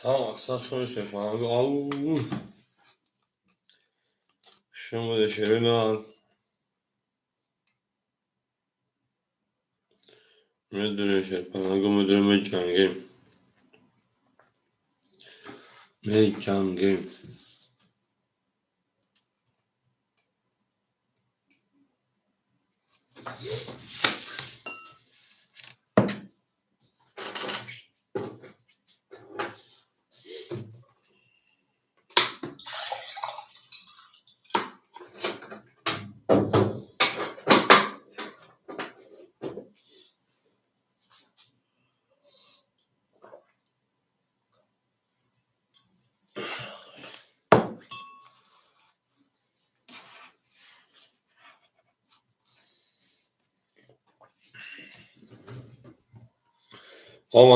aksak şöyle şey falan. Au. Şunu da şöyle al. Müdür şey falan. Müdür mecangim. Mecangim.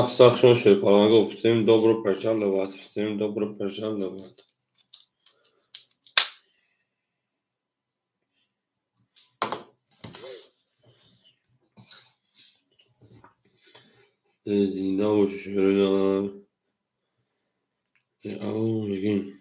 Aksak şöyle şey falan. Всем добро пожаловать. Всем добро пожаловать. زینده و شöyle al. Au بگیم.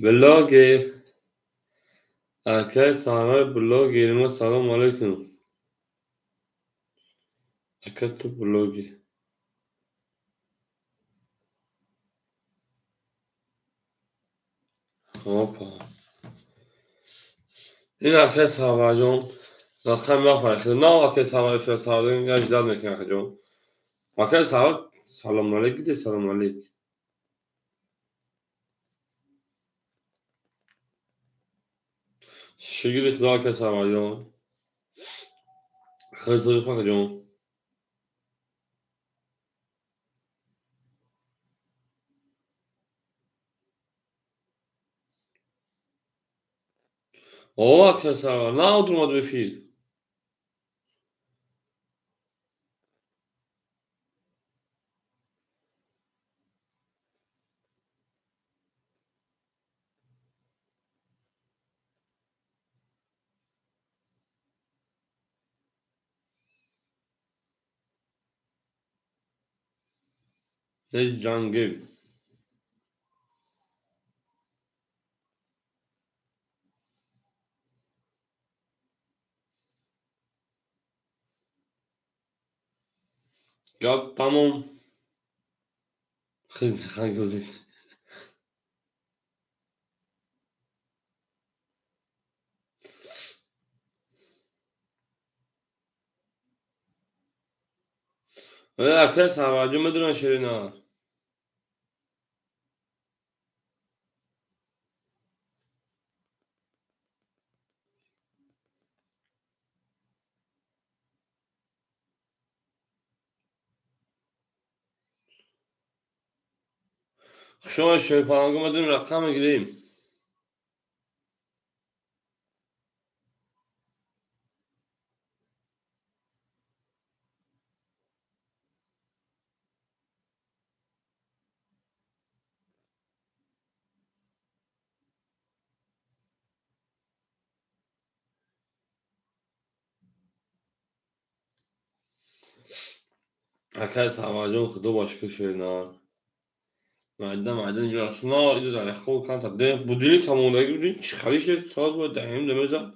بلاگر. Arkadaş sana blog yerime selam aleyküm. Akattu blogi. Hoppa. این آخه سوار رقم نفرخه نه آخه سوار فرستادن یا اجداد میکنه که جون آخه سوار سلام علیک گیده سلام علیک شگی دیخ آخه سوار جون خیلی توریخ که جون آخه سوار نه durmadı بفیل ne cangim ya tamam خیلی خیلی گزی آخه سوار جون بدون شیرینه شما شیپانگو بدون رقم گیریم آخه سوار جون خدا باش که شیرینه معدن جاسنا ایده در خود کن تا ده بودی کمونده گیری چخالیش سال بود دهیم دمیزد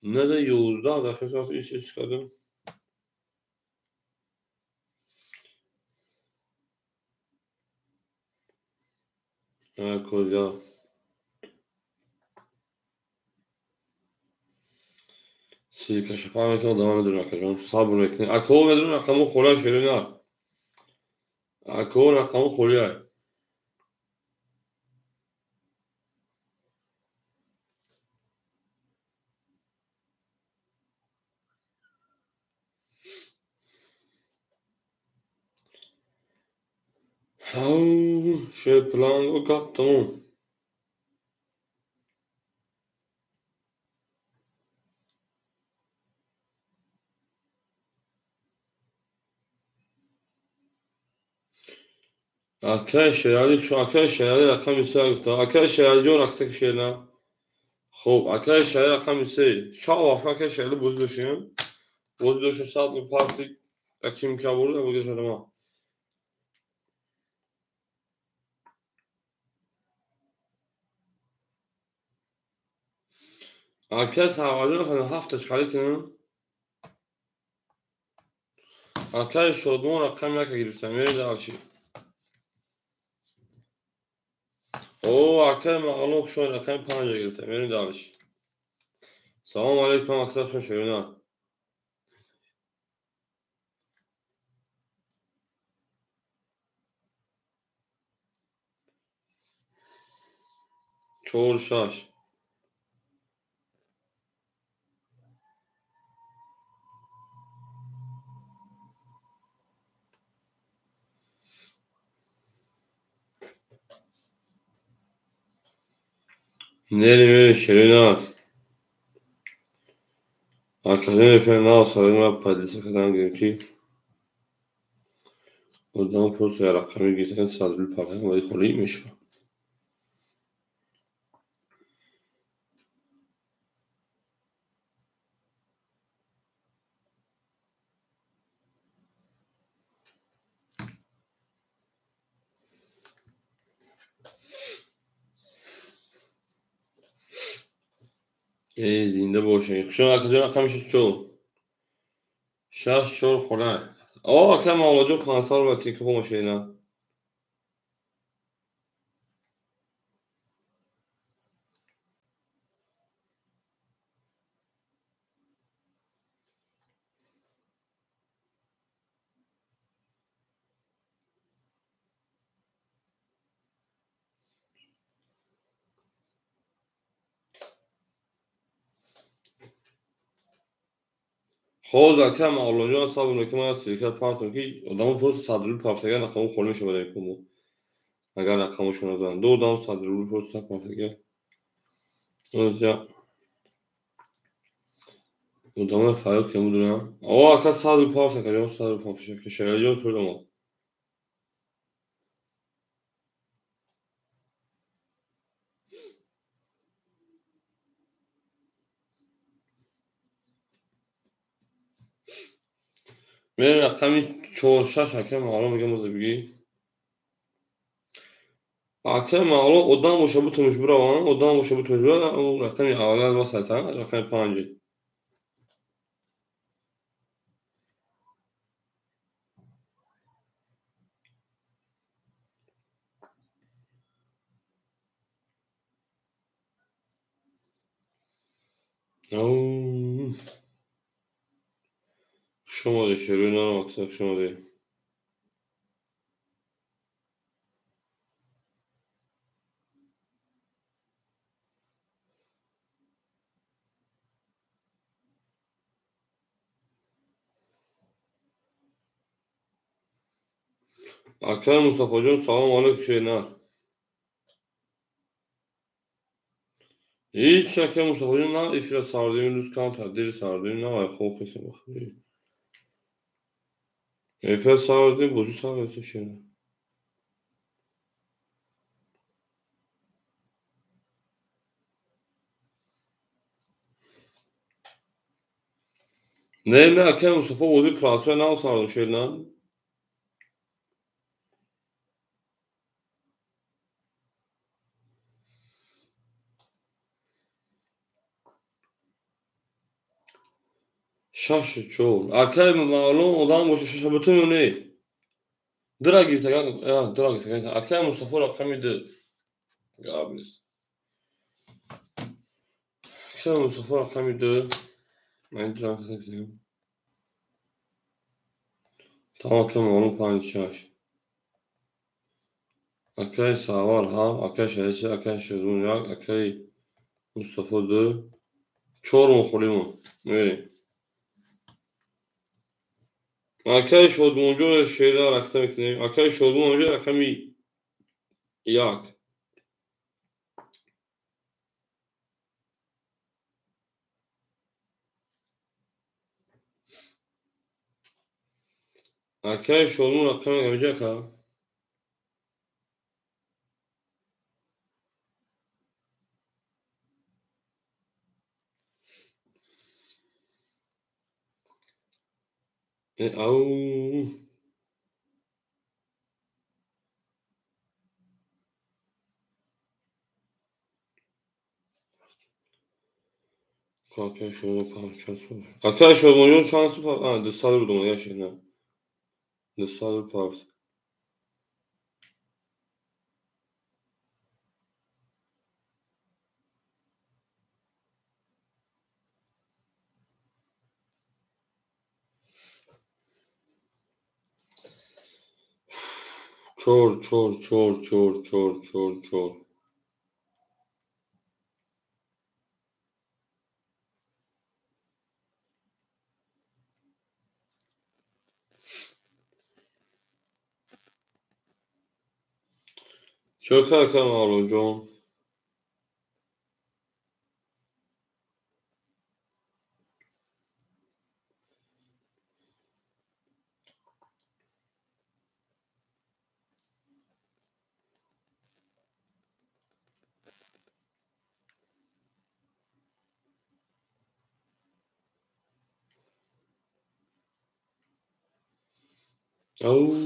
نه ده 11 دفعه ساس ایش کردم کجا سیرکش پا میکنم دوام میدونم که جون صبر میکنی اکو میدونم رقمو خوله شیرینه اکو رقمو خوله هاو şey plango kaptım Arkadaşlar şu arkadaşlar rakam istedik. Arkadaşlar جون رقتك شينا. خب arkadaşlar rakam ise. Şal arkadaşlar bozuluşun. Bozuluşun saat mi parti kim kabul da bu gece ama. Arkadaşlar havacı hafta çıkarken arkadaş şodum rakam yaka girsem nerede alçı. O arkadaş mağlup şu rakam panca girsem nerede alçı. Selamun aleyküm arkadaşlar şöyle. Çoğur şaş. Nereye şöyle. Arkadaşlar efendim ne yapalım paylaşsa kadar gerekiyor. قدام پست رقمی گیتن صدر پرتن ولی خلی میشه زنده باشه شو اکدر رقمش چو شش چور خونه کم آواجو 5 سال و تیکه باشه نه خود کم آواجو حساب میکنم از شرکت پارتون که آدمو پست صدر پرتگان رقمو خلی میشه برای کومو اگر رقمشو نزن دو دام صدر پست پرتگان اونجا ادامه فرق که میدونم اکا صدر پرتگان صدر پرتگان که شریجو تو دما من رقمی 4 6 کم حالا میگم بگی Hakem ağlı odan boşa butmuş bura var. Odan boşa butmuş bura. O rakam ağlar vasata. Rakam pancı. شما ده شروع نه مقصد شما ده. Hakem Mustafa Can salam aleyküm şey ne? Hiç hakem Mustafa Can ne ifra sardığım düz kantar deri sardığım ne var xof kesin bak. İfra sardığım bozu sardığım şey ne? Ne hakem Mustafa bozu prasve ne sardığım şey ne? Şaşı çoğun. Hakem malum odan boşa şaşabatın ne? Dragi sagan ya dragi sagan. Hakem Mustafa rakami de. Gabriel. Hakem Mustafa rakami de. Ben dragi sagan. Tamam tamam onun paylaşacağız. Akay Savar ha, Akay Şeresi, Akay Şerunyak, Akay Mustafa Dö. Çorum Xulimu. Evet. Akay Şodmuncu şeyler aktam ekleyin. Akay Şodmuncu akami yak. Akay Şodmun aktam eklemeyecek ha. او Arkadaşlar parçası var. Arkadaşlar oyunun şansı var. Ha, The Salvador onu yaşayın. The Salvador Part. Çor. Çok erken var hocam. Au.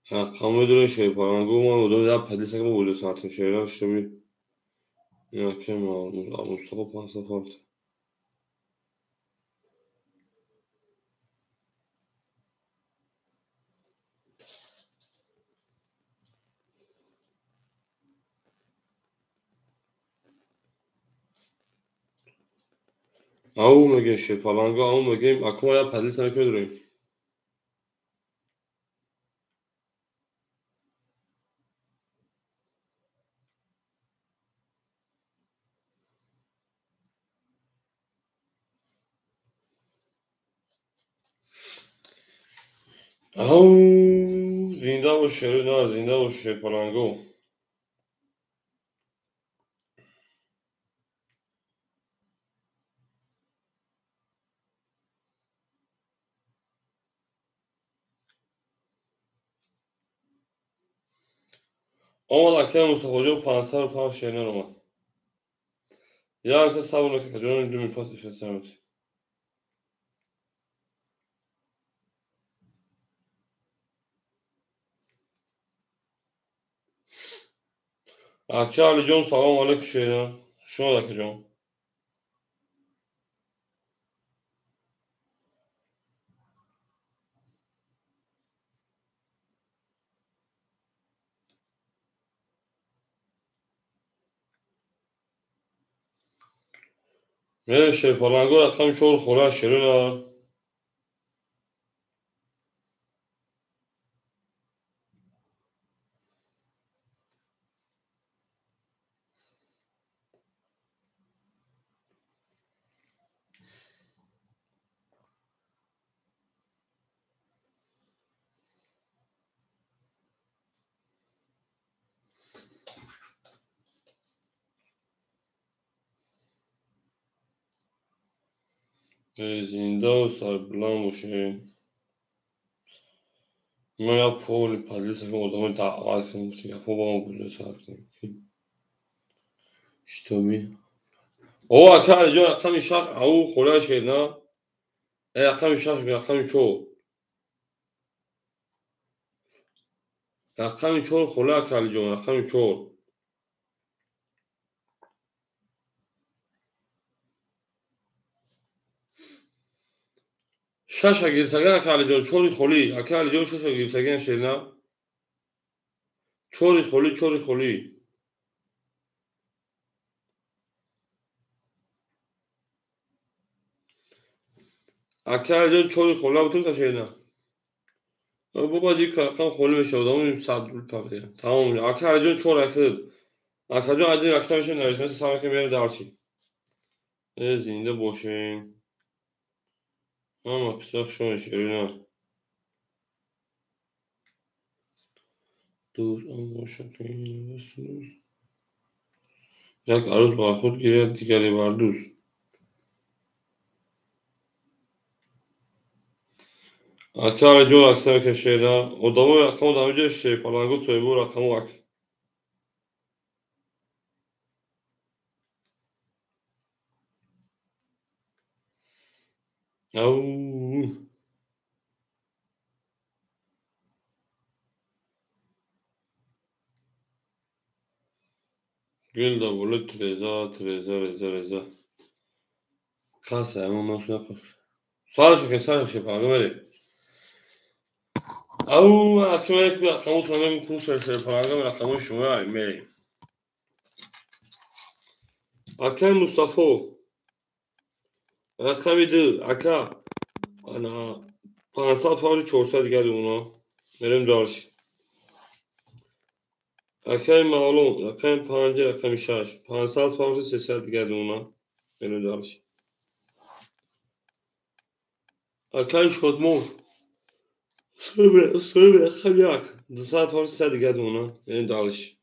Ha, kamuoyu şey falan. Goma da ya pedis akımı oluyor zaten şeyler işte bir hakem var. Mustafa Pasaport. Au mega şey falan. Au mega aklıma ya pedis akımı duruyor. Au. Zinda o şey ne zinda o şey falan go. Ama hakem Mustafa Hoca pansar par şeyler ama. Ya que sabır que cayó en mi pas efectivamente. Aqui Ali John salam aleyküm şeyler. Şuna da bakacağım. Ne şey falan gol atsam çok kolay şeyler. Zinda sabırlan bu şey. Ma yapıyor li padli sakın odamı davet kılmış. Yapıyor bana bu sakin. İşte mi? O Aqui Ali John atsam işak au kolay şey ne? Atsam işak bir atsam çok. Atsam çok kolay Aqui Ali John atsam çok. Şaşa girsegen Aqui Ali John çok kolay. Aqui Ali John şaşa girsegen şey ne? Çok kolay. Aqui çok kolay bütün taşıyana. بابا دیگه کارختم خالی بشه آدم این صد رول پقیه تمام میشه آخه هر جون چور اخیر آخه جون عادی رفتم میشه نوشته مثل سمکه میره درچی زنده باشین ama kısa şöyle şeyler dur ama şakayıyorsunuz yak aruz با خود گیرد دیگری بردوز akar جون اکثر که şeyler odamı rakamı daha önce şey palango soyu bu rakamı bak Au. Gül davulu treza treza reza reza. Kasa ama nasıl yapar? Sarış şey falan böyle. Au aklıma bir rakamı tanıdım kursa şey falan bir rakamı şu var mı? Akan Mustafa. Rakamıydı aka. Ana. Panasal falan çorsa geldi ona. Benim darış. Akay malum. Akay pancı rakam şaş. Panasal falan sesler geldi ona. Benim darış. Akay şodmor. Söyle rakam yak. Dışarı falan sesler geldi ona. Benim darış.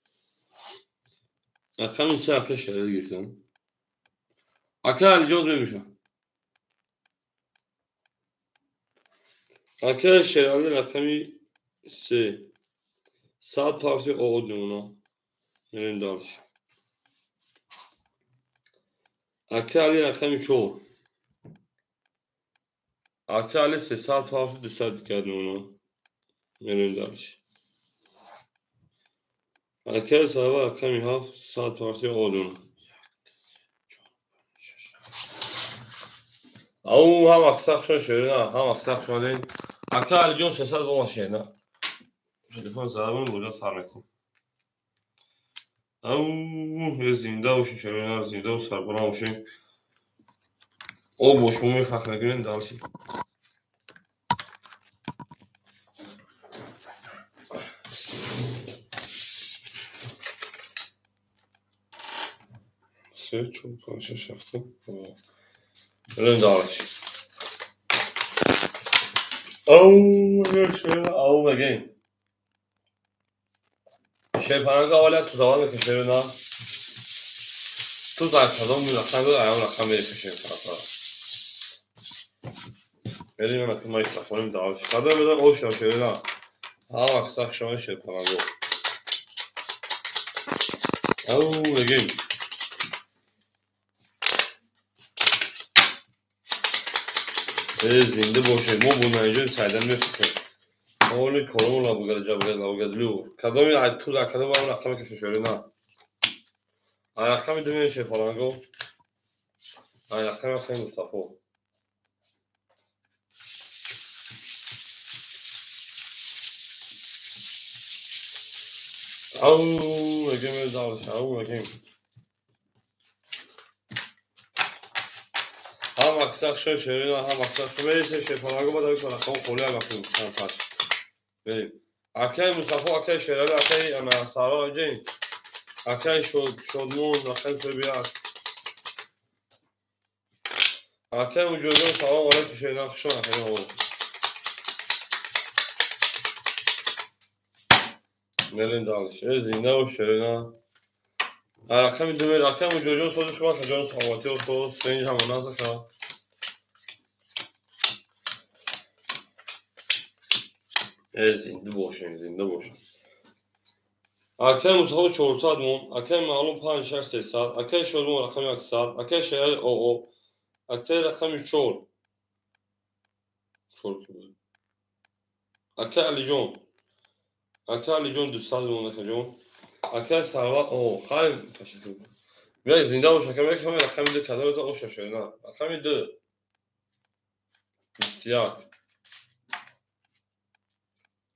Akam ise akay şeyler girsin. Akay Ali Coz benim şu. Akay şeyler rakamı ise. Saat parti o ona. Benim darış. Akay rakam çoğu. Akay ise saat parti dışarı geldi ona. Benim darış. Akay sabah akşam haf saat parti olduğunu. Au ham aksak şöyle ham aksak şöyle. Akay alyon sesat bu maşine. Telefon zararını burada sarmakım. Au zinde olsun şöyle zinde olsun sarpana olsun. O boş mu fakir günün dalışı. Şey çok karşı şaftı. Önün dalışı. Au şöyle au again. Şey pananga hala tuzağa mı keşerin ha? Tuzak kazan mı rakam da ayağım rakam verir keşerin falan. Benim aklıma ilk telefonum dalışı. Kadar böyle o şöyle ha. Ha aksak şöyle şey pananga. Au again. Zinde boş mu bu mevcut sayeden mi çıkıyor? Onu korona bu kadar bu kadar lu. Kadın ya tu da kadın var rakam keşke şöyle na. Ayakta bir dönüyor şey falan go. Ayakta rakam Mustafa. Au again dağılış. Au again. Ha baksak şöyle ha baksak şöyle şey falan go da bir rakam kolay bakıyorum sen taş. Benim. Akay Mustafa akay şöyle akay ana Sara Hüseyin. Akay şodmun akay söylüyor. Akay vücudun tamam olarak bir şeyler akışan akay o. Nereden dağılış? Zinde o şöyle na. Akşam bir akşam vücudun sözü şu var. Canın sağlıklı olsun. Senin hamuruna sakla. Zinde boş zinde boş. Akşam Mustafa çorsa admon. Akşam malum panşer sesat. Akşam şormu rakam yaksat. Akşam şeyler o. Akşam rakam 3 çor. Çor. Akşam alijon. Akşam alijon düstal mı nakacon. Akşam sarva o. Hayır teşekkür ederim. Ve zinde boş akşam rakam bir kadar da o şaşıyor na. Akşam bir istiyak.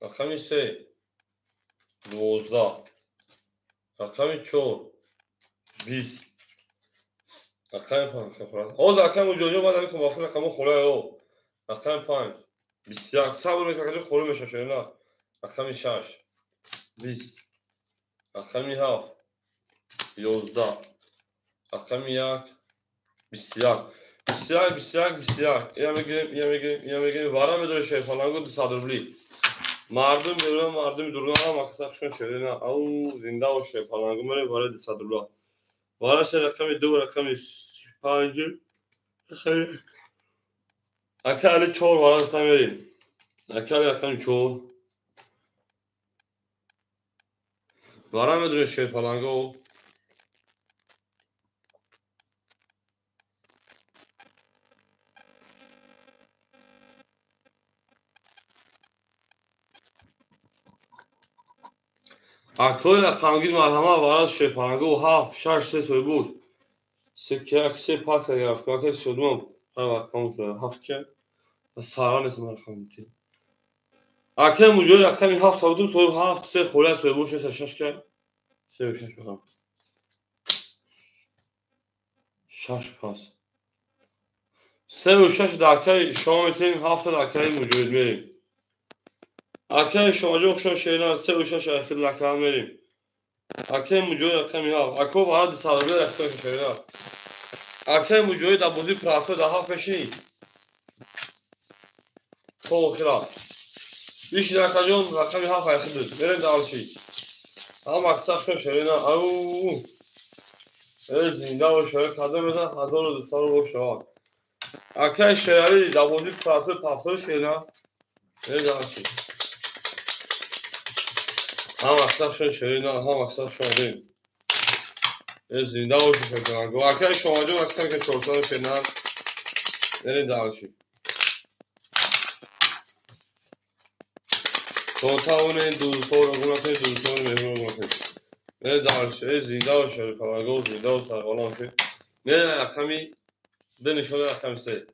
Akşam ise 12. Akşam çor. 20. رقم 5 کفرات. آز رقم اونجوری اومدن که موافق رقم خوله او. رقم 5 21 صبر میکنه که خوله میشه شده نه. رقم 6 20 رقم 7 11 رقم 1 21 21 21 21 یا میگیم وارم میدونه شی فلان گفت صادربلی مردم میدونن هم اکثرشون شده نه او زنده و شی فلان گفت میره وارد صادربلا وارش رقم 2 رقم 5 خیلی اکل چهار وارد تمیریم اکل رقم 4 وارم میدونه شی فلان گفت اکوی رقمگیر مرحمه وارد شپانگو 7 6 3 سوی بود سکه اکسی پاس گرفت که شدم رقم شد 7 که سارا اسم رقم میتی اکه موجود رقمی 7 تا بود سوی 7 3 خوله سوی بود 6 که 3 و 6 بخوام 6 پاس 3 و 6 دکه شما میتین 7 دکه موجود میریم اکه شما جو خشون شیران 3 و 6 اخیر دکه میریم اکه موجود رقمی 7 اکو وارد سالبه رقم شیران اکه موجود دبوزی پراسو ده 7 پشی تو خیرات بیش نکجون رقمی 7 اخیر بود بریم دالچی اما اکسا خشون شیران او زنده و شاید کده بزن 1200 رو شواد اکه شیرانی دبوزی پراسو پافتو شیران بریم دالچی هم اکسا خشون شیران هم اکسا شیران زنده و شیران گو اکه شما جو اکسا که 400 شیران بریم دالچی توتاونه دوستان گوناته دوستان مهمون گوناته نه دانشه زنده و شرکاگو زنده و سرقالان که نه اخمی ده نشده اخم سه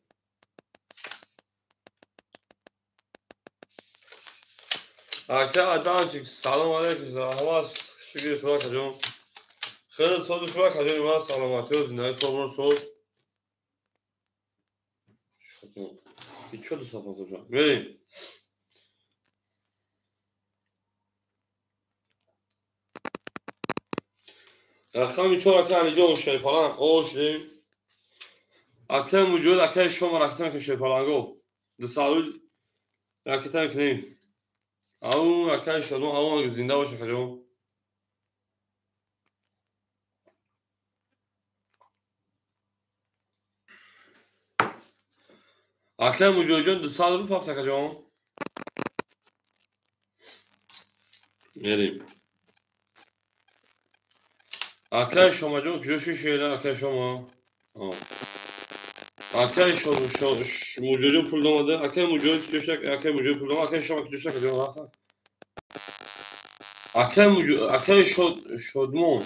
اکه ادان چیک سلام علیکم هواس شگیر تو کجون خیلی تو شما کجون ما سلامتی و زنده تو برو سوز شدون هیچ شد صفا کجا بریم اخمی چون اکه علی جون شیپالان اوش دیم اکه موجود اکه شما رختن که شیپالانگو دو سالول رکتن کنیم او اکه شدون او زنده باشه کجون اکه موجود جون دو سالول پاپ کجون بریم اکه شما جون کجوشی شیران اکه شما اکه شما موجودی پول دومده اکه موجود کجوشک اکه موجود پول دومده اکه شما کجوشک کجون راستن اکه موجود اکه شدمون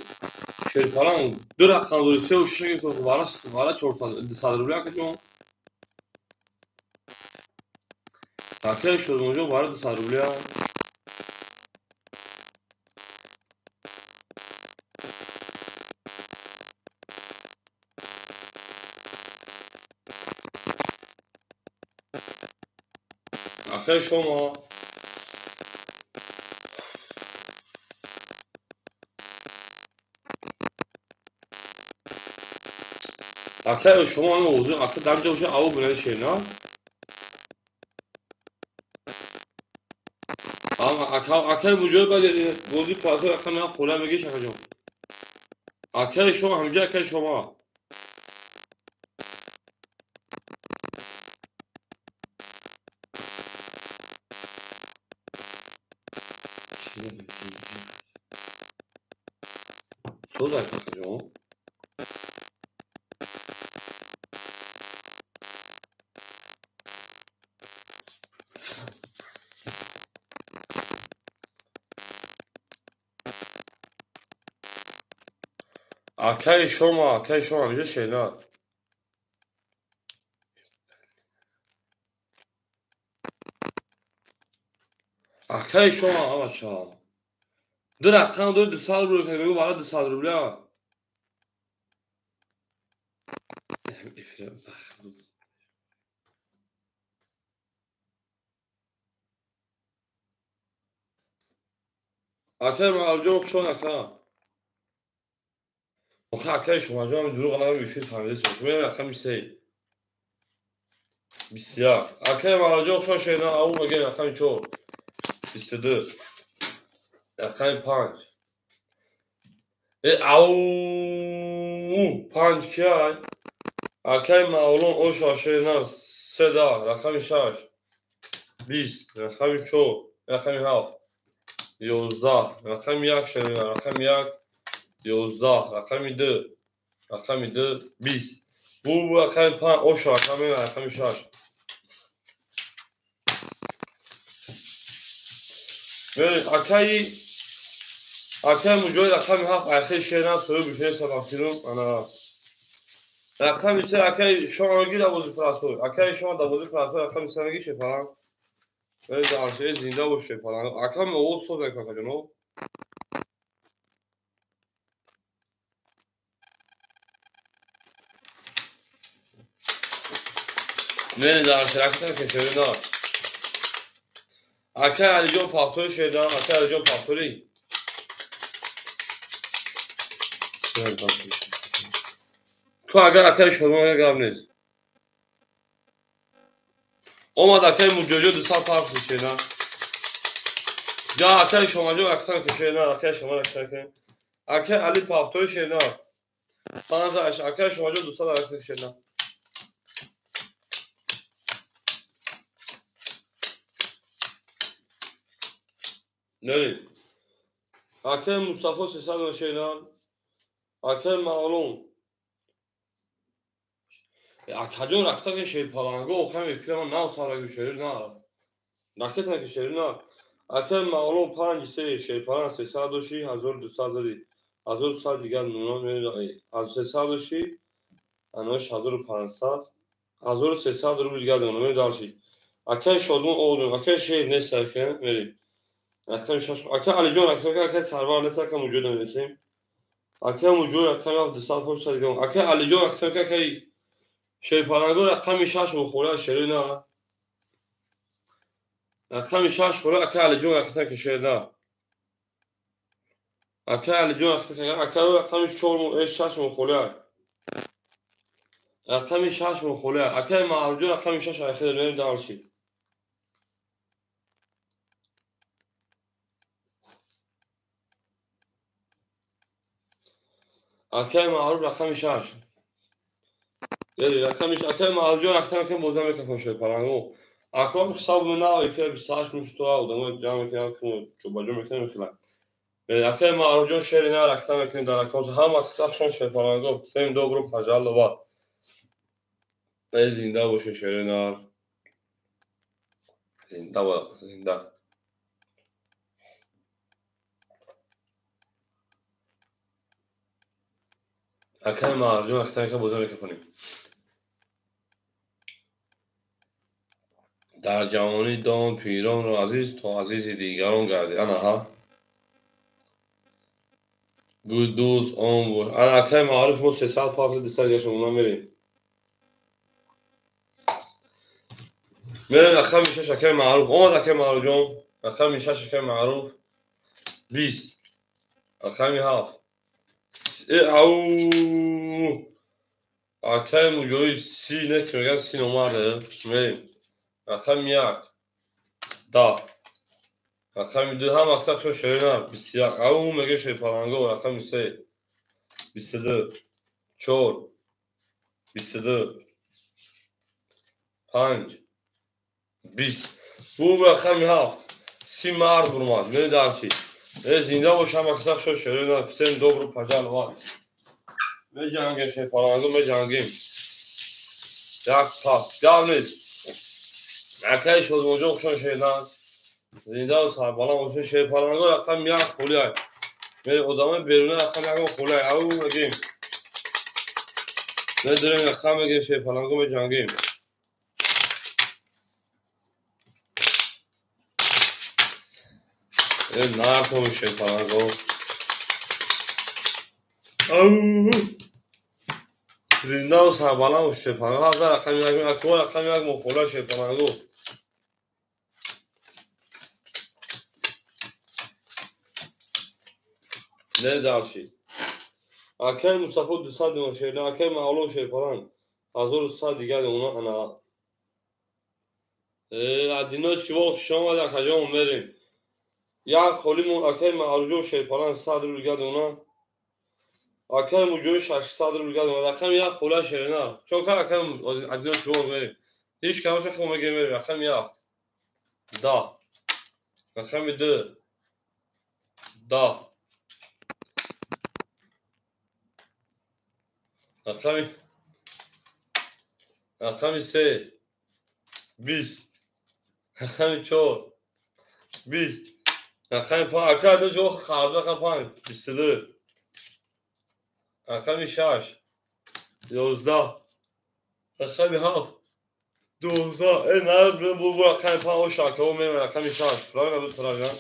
شیرپران دو رقم دو سه و شش تو وارد 400 روبل اکه جون اکه شدمون جون وارد 200 روبل اکه شما اکه شما این موضوع اکه در جوشه او بلند شیران اما اکه موجود باید بودی پاسو اکه من خوله میگیش اکه جون اکه شما همجا اکه شماそうだよ、でしょ赤いشما میشه شینا赤いشما آماچا دو رقم دو 200 روبل که بگو برای 200 روبل اکه موجود شون اکه اکه شما جو هم دروغ نمی بیشتر فهمیده شد میره اکه میشه بسیار اکه موجود شون شینا او مگه اکه چور 22 اکه 5 او 5 که اکه معلوم او شینا 3 دا رقم 6 20 رقم 4 رقم 7 11 رقم 1 شینا رقم 1 11 رقم 2 رقم 2 20 bu رقم 5 o رقم 6 برید اکه اکه مجای رقم 7 اخیر شیران سوی بشه سلامتیرم انا رقم میشه اکه شما گیر دوازی پراسور اکه شما دوازی پراسور رقم سنگی شه falan böyle darşeye zinde o şey falan اکه مو صبح kanka canım ne darşe aktar ki şöyle ne اکه علی جان پافتور شیران اکه علی جان پافتوری تو اگر اکه شما گرم نیست اومد اکه مجوجو دو سال پاک شیران یا اکه شما جو اکتر که شیران اکه شما اکتر که اکه علی پافتور شیران sana اکه شما جو دو سال اکتر شیران نری اکه مصطفی سیصد و شیران اکه معلوم اکه جون اکتر که شیر پالانگو خم اکتر من 9 سال شیر نه نکته که شیر نه اکه معلوم 5 3 شیر پالان 300 1200 داری 1200 دیگر نونان از 300 انوش 1500 1300 روبل دیگر نونان داشتی اکه شادمون اولون اکه شیر نیست که میری اکه شش اکه علی جان اکه سرور نیست که موجود نیستیم اکه موجود اکه 200 پوش دیگه اکه علی جان اکه شیر پالانگو رقم 6 بخوره شیر نه رقم 6 خوره اکه علی جان اکه شیر نه اکه علی جان اکه رقم 6 بخوره رقم 6 بخوره اکه معرجو رقم 6 اخیر نمی دارشی اکه معروف رقم 6 بری رقمش اکه معرجو رقم که موزه میکنه شیر پالانگو اکرام حساب نه اکه 28 مشتو آدم جمع کنه که جو میکنه مثلا اکه معرجو شیر نه رقم که در اکانت هم اکثرشون شیر پالانگو سیم دو گروه پجال و زنده باشه شیر نه زنده و زنده اکه معرجو رقم که موزه میکنه در جوانی دام پیران را عزیز تا عزیز دیگران گردی آنها گل دوست آن بود انا اکه معروف ما 300 پاس دیسا گشت اونا میریم میریم اکه میشه اکه معروف اومد اکه معروف جان اکه میشه اکه معروف 20 اکه می هفت او اکه مجوی سی نک میگن سی اومده میریم اکه میاک دا اکه میدو هم اکه شو شرینا 21 او میگه شی پالانگو اکه میسه 22 4 22 5 20 bu rakam ya سی مرد برماد نمیدونم چی زنده باشم اکثر شد شده فیلم دوباره پجال وان می جنگیم شی پالانگو می جنگیم یک پاس گام نیست اکه شد موجود شد شیدن زنده و صاحب بالا باشون شی پالانگو رقم یک خولیه میری ادامه بیرونه رقم یک خولیه او میگیم نداریم رقم میگیم شی پالانگو می جنگیم نرفت شی پالانگو او زنده و سربلند و شیپانگو هفته رقم یک اکوار رقم یک مخوله شیپانگو نه دارشی اکه مصطفی 200 دیمان شیرده اکه معلوم شیپانان 1100 دیگر اونا انا ادیناش که وقت شما در کجا میریم یک خولیمون اکه معلوم شیپانان 100 رو دیگر اونا اکه مجوی 600 رو دیگر اونا رقم یک خوله شیرده چون که اکه ادیناش که وقت میریم هیچ کمش خود میگه میریم رقم یک دا رقم دو دا رقم سه 20 رقم 4 20 رقم 5 اکا جو خارج رقم 5 22 رقم 6 11 رقم 7 12 نه بو رقم 5 و شاکه و میرم رقم 6 پلاگ نبود پلاگ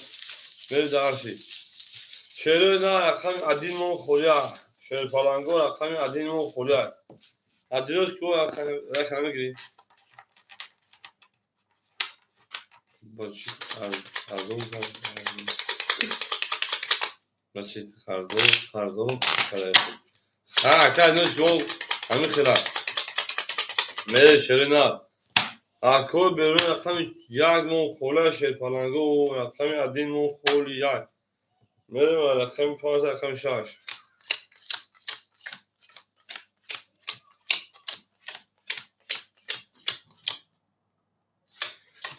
میره درشی چرا نه رقم عدین مون خوریا شیر پالانگو رقم عدین مون خوریا عدینوش که رقم میگیری با چی خرزون با چی خرزون ها که نوش گل همین خیلی میره شیر نه اکو برون رقم 1 مون خوله شیر پالانگو رقم عدین مون خولی 1 میره و رقم 5 رقم 6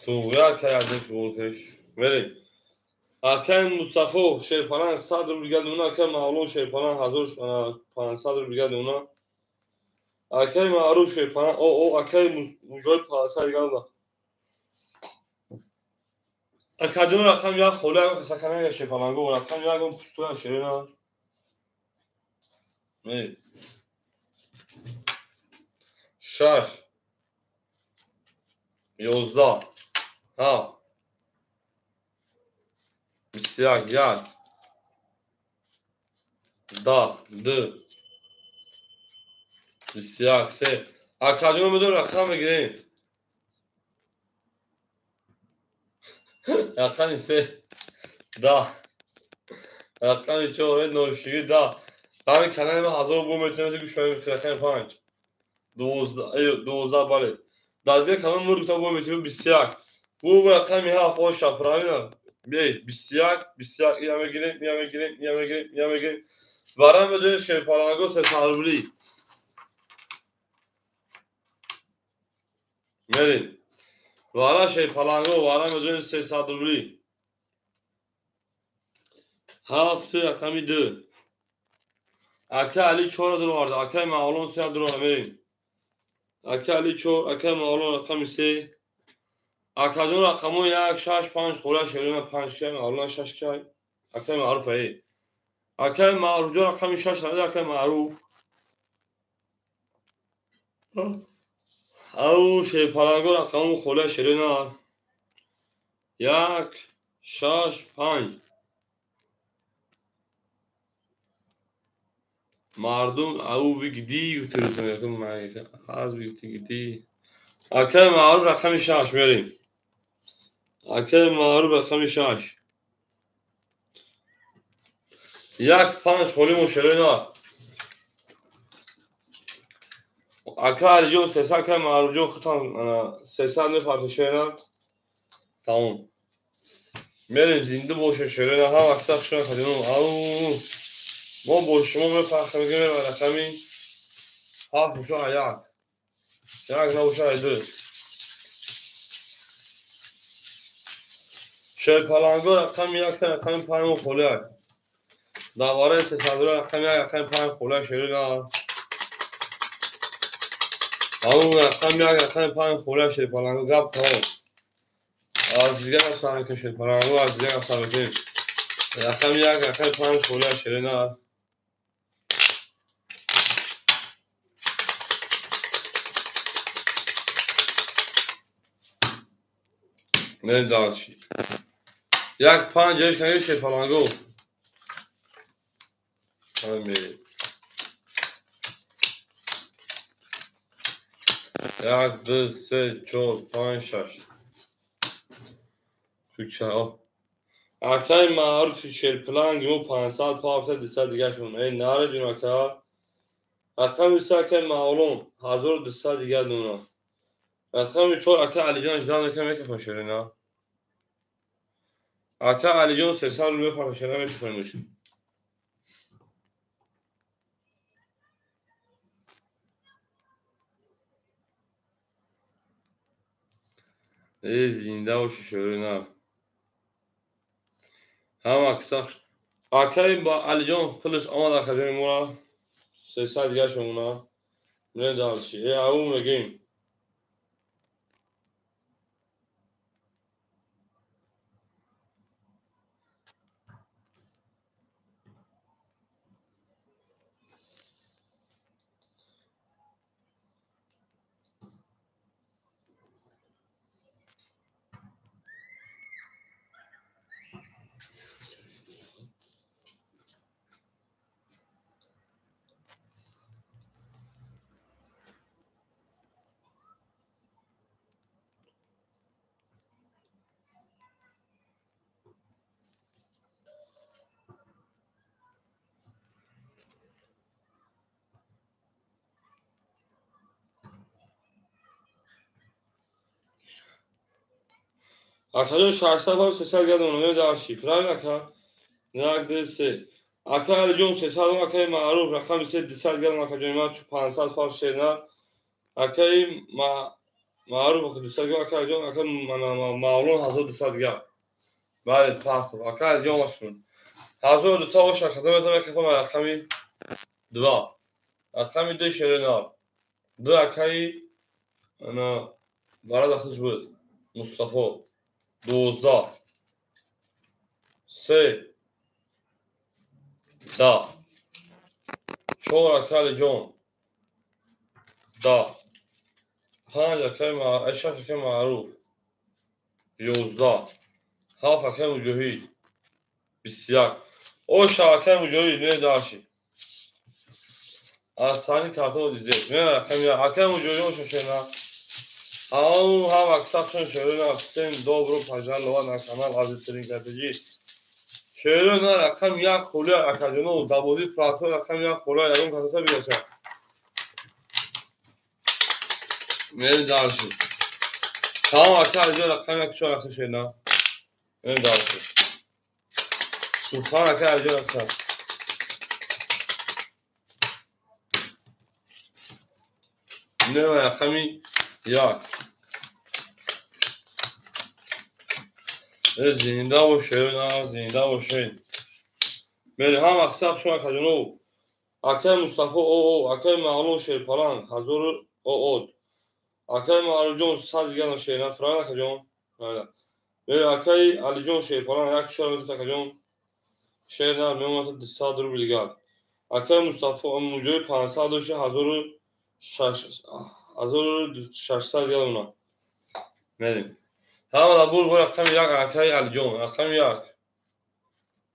تو یا که عدینش گل کش میره اکن مصطفی شیرپالان 100 رو بگرد اونا اکن معلوم شیرپالان 1500 رو بگرد اونا اکن معروف شیرپالان او اکن مجای پاسا دیگه اونا اکادون رقم یا خوله سکنه یا شیرپالان گو رقم یا گم پستوی شیرنا می 6 11 ها 21 1 10 2 21 3 اکادون بدون رقم بگیریم رقم 3 10 رقم 4 نوشیگی 10 همین کنال ما 1000 بو میتونید گوش کنید رقم 5 12 بله در دیگه کانال نور تا بو میتونید 21 بو رقم 7 او شپراوینا بی 21 یا میگیریم وارم بدون شیرپالانگو سه سالبلی میرین وارا شیرپالانگو وارم بدون سه سالبلی 7 رقم 2 اکه علی 4 دلار اکه معلوم 3 دلار میرین اکه علی 4 اکه معلوم رقم 3 اکادون رقمو 1 6 5 خوله شیرین 5 که معلوم 6 که اکه معروف ای اکه معروف جو رقم 6 نده اکه معروف او شیرپالانگو رقمو خوله شیرین 1 6 5 مردم او بگدی گفترتون یکم معیکه از بگدی اکه معروف رقم 6 میریم اکه معروف رقم 6 1 5 خوله شیرین اکه علیجون 300 که معروف جو خطان 300 نفر تمام میریم زنده باشه شیرین هم اکثر شما خدیم او ما با شما میپخم میگیم و رقمی 7 میشه 1 نباشه 2 شیرپالانگو رقم 1 رقم 5 خوله دواره 300 رقم 1 رقم 5 خوله شیرین اون رقم 1 رقم 5 خوله شیرپالانگو گپ تمام از دیگه نفسه که شیرپالانگو از دیگه نفسه بکنیم رقم 1 رقم 5 خوله شیرین نه دانشی 1 5 جایش کنید شیرپالانگو همین میریم 1 2 3 4 5 6 کوچه ها اکای معروف شیرپالانگ مو 500 500 200 دیگه شون ای ناره جون اکا رقم 20 اکای معلوم 1200 دیگه دونا رقم 4 اکا علی جان جان که میکفن شیرینا اکا علی جان 300 رو بپرد شیرینا میکفن میشه ای زنده و شیرینا هم اکسا اکای با علی جان پلش آمد اخیر مورا 300 دیگه شون نه دالشی ای او میگیم Arkadaşlar şarjlar var sesler geldi ona ne dersi. Prime aka. Neredeyse. Aka Alijon sesler var aka maruf rakam ise disal geldi aka cema şu 500 fark şeyler. Aka maruf aka disal geldi aka Alijon aka mağlun hazır disal geldi. Bale tahtı. Aka Alijon olsun. Hazır disal o şarkıda mesela kafam rakami 2. Rakami 2 şeyler. 2 akayı ana bana da hız bu. Mustafa 12 3 da 4 akali John da 5 akali اشرف akali معروف 11 7 akali مجاهد 21 o şarkı مجاهد ne dersi Astani kartı dizecek ne akali akali مجاهد olsun şeyler Ağu ha vaksakşın şöyle aksen dobro pajarlova na kanal azizlerin gazeteci şöyle ne rakam ya kulu akademi dabudi praso rakam ya kulu yarım katasa bir yaşa ne dersi Tamam arkadaşlar rakam yakışıyor arkadaşlar ne dersi Sultan arkadaşlar rakam ne var rakami ya زنده باشه نه زنده باشه بله هم اکساف شما کجانو اکای مصطفی او اکای معلوم شیرپالان حضور او اکای معلوم جون سال جان شیرنا فران کجان بله اکای علی جون شیرپالان یک شهر تا کجان شیرنا میومد دستادر بیلگار اکای مصطفی موجود 500 دوشه حضور 600 جان بله Tamam da bu rakam yak akay aljon rakam yak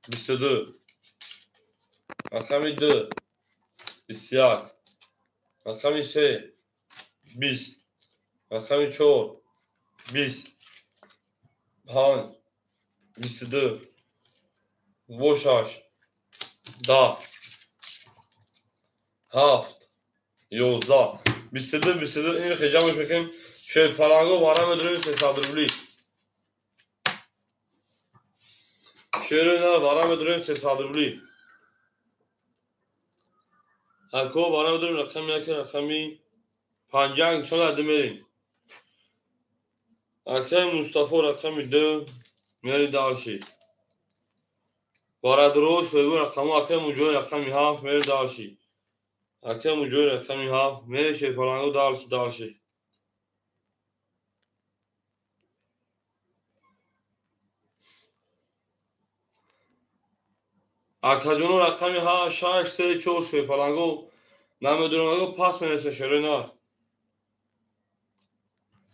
22 rakam 2 istiyak rakam 3 20 rakam 4 20 5 22 boşaş da 7 11 22 این خجامش بکنیم شاید پلانگو وارم ادریم سesaldırıbli Şöyle varam ederim sesaldırıbli Ako varam ederim rakam yakın rakami Panjang şuna demeliyim Akay Mustafa rakami 2 Meri dalşi Varadroş ve bu rakamı akay mucoy rakami 7 Meri dalşi Akay mucoy rakami 7 Meri şey palango dalşi Akacunu rakami 7 şaş se çoğu şey palango Namedurmago pas menese şöyle ne var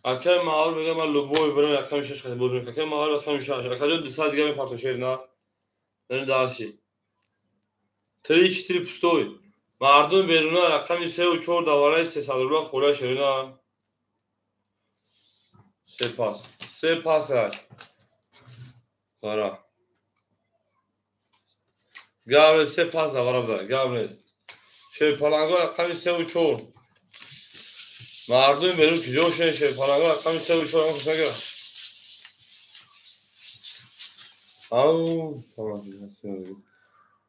Akay mağur bege ben luboy برم rakami 6 خیلی بزرگ Akay mağur rakami 6 Akacun disad دیگه میپرته شیر نه Meri dalşi 3-4 pustoy مردم بیرون رقم 3 و 4 دواره 300 خوره شده سه پاس هست کارا گاوه 3 پاس دواره بده گاوه شوی پلانگو رقم 3 و 4 مردم بیرون که جوشن شوی پلانگو رقم 3 و 4 هم کسا گره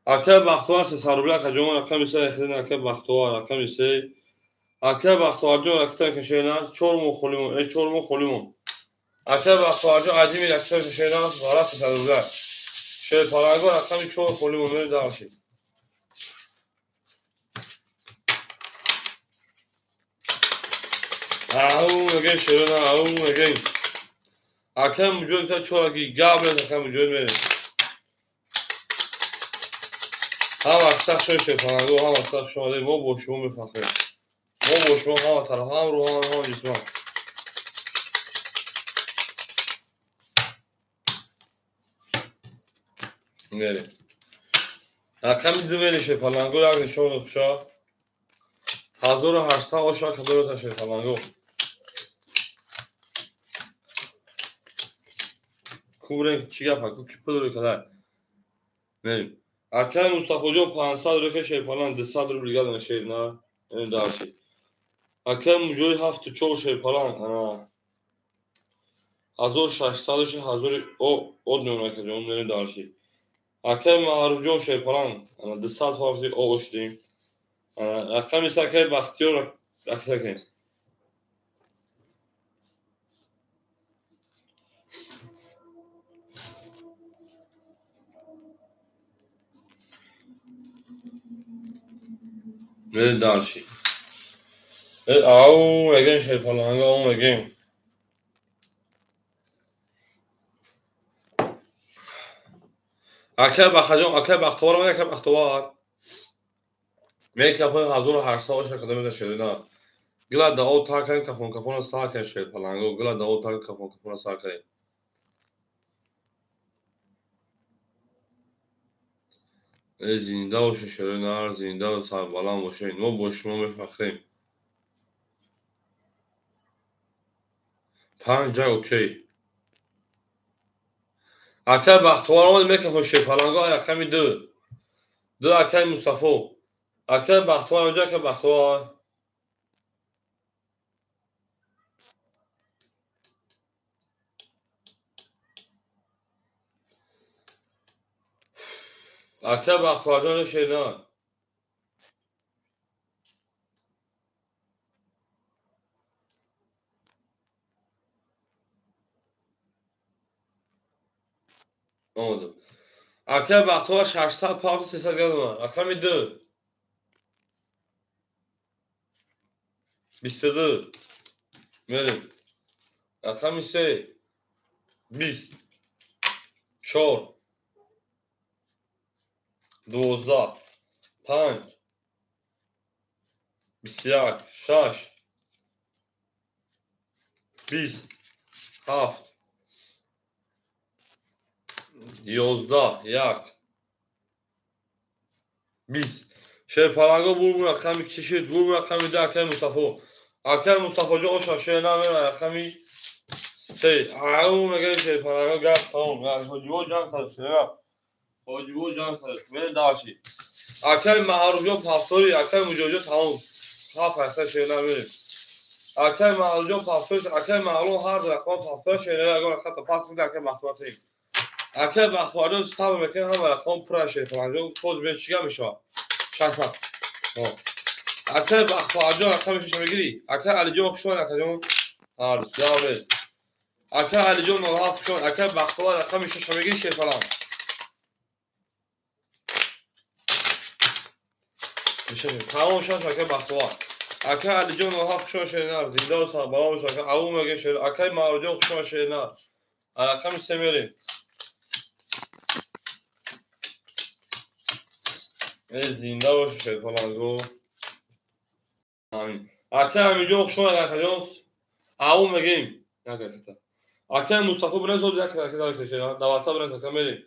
اکه بختوار 300 اکه جوان رقم 3 اکه بختوار رقم 3 اکه بختوار جون رقم کشیدن چورمو خلیمون اکه بختوار جون عدیمی رقم کشیدن وارا 300 شوی پلانگو رقم 4 خلیمون میره دارشید again şöyle again. Hakem vücudu ta çoğaki gablet hakem vücudu beni. Ha vaksak şöyle falan go ha vaksak şu anda mo boşluğu mu fakir. Mo boşluğu ha taraf ha ruhan ha cisman. Nere. Hakem vücudu şey falan go yani şöyle kuşa. Hazır harsta o şarkı kadar taşı falan go. Kubren چی گپ کو کی پدر کلا بریم اکرم مصطفی جان 500 رو که شی فلان 200 رو بریگاد نشه نه این داشی اکرم جوی 7 4 شی فلان انا 1600 od nömrə onu nə danışır. Akay Ma'rufjon şey falan. Ana dısal farklı o hoşlayım. Rakam isakay baxtıyor rakam. Ne danışır. Au again şey falan au again. Akay baxacağım, akay baxtıvar, akay baxtıvar. Mikrofon 1800 kadar da şeyler. Glada o takan kafona sakin şey falan. Glada o takan kafona sakin. زنده و ششره نر زنده و سربلند باشین ما با شما میفخریم 5 اوکی اکر بختوار آمد میکفون شیپلنگا رقمی 2 اکر مصطفی اکر بختوار اونجا اکر بختوار اکر بختوار جان شیرنر آمدم اکر بختوار 600 پاوند 300 گرم رقمی 2 22 میریم رقمی 3 20 4 12 5 21 6 20 7 11 یک 20 شیرپلنگا بور رقمی کشید بور رقمی 2 اکر مصطفی اکر مصطفی جان شاشه نمیره رقمی 3 او مگه شیرپلنگا گفت تمام حاجیو جان خلاص نه حاجیو جان خلاص من داشی اکر معروف جان پاستوری اکر مجوجو تمام ها فاصله شه نمیره اکر معروف جان پاستوری اکر معلوم هر رقم پاستوری شه نه اگر خط پاس میده اکر مخاطی اکر مخاطی استاب میکنه هم رقم پر شیرپلنگا پوز به چیگه میشه شفا اکر بختوار جان رقمش چه میگیری اکر علی جان خوشون اکر جان عرض جواب اکر علی جان نوها خوشون اکر بختوار رقمش چه میگیری شیرپلنگ میشه تمام شد اکر بختوار اکر علی جان نوها خوشون شیرنر زنده و سربلند باشه اکر او میگه شیر اکر معروف جان خوشون شیرنر رقم سمیریم زنده باشه شیرپلنگو همین اکر همین جان خوشون اکر جان او میگیم نگه اکر مصطفی برنز رو جک کرده که دواسا برنز کم بریم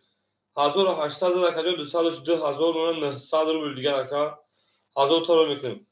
1800 اکر جان 202 1900 رو دیگه اکر 1000 تا رو میکنیم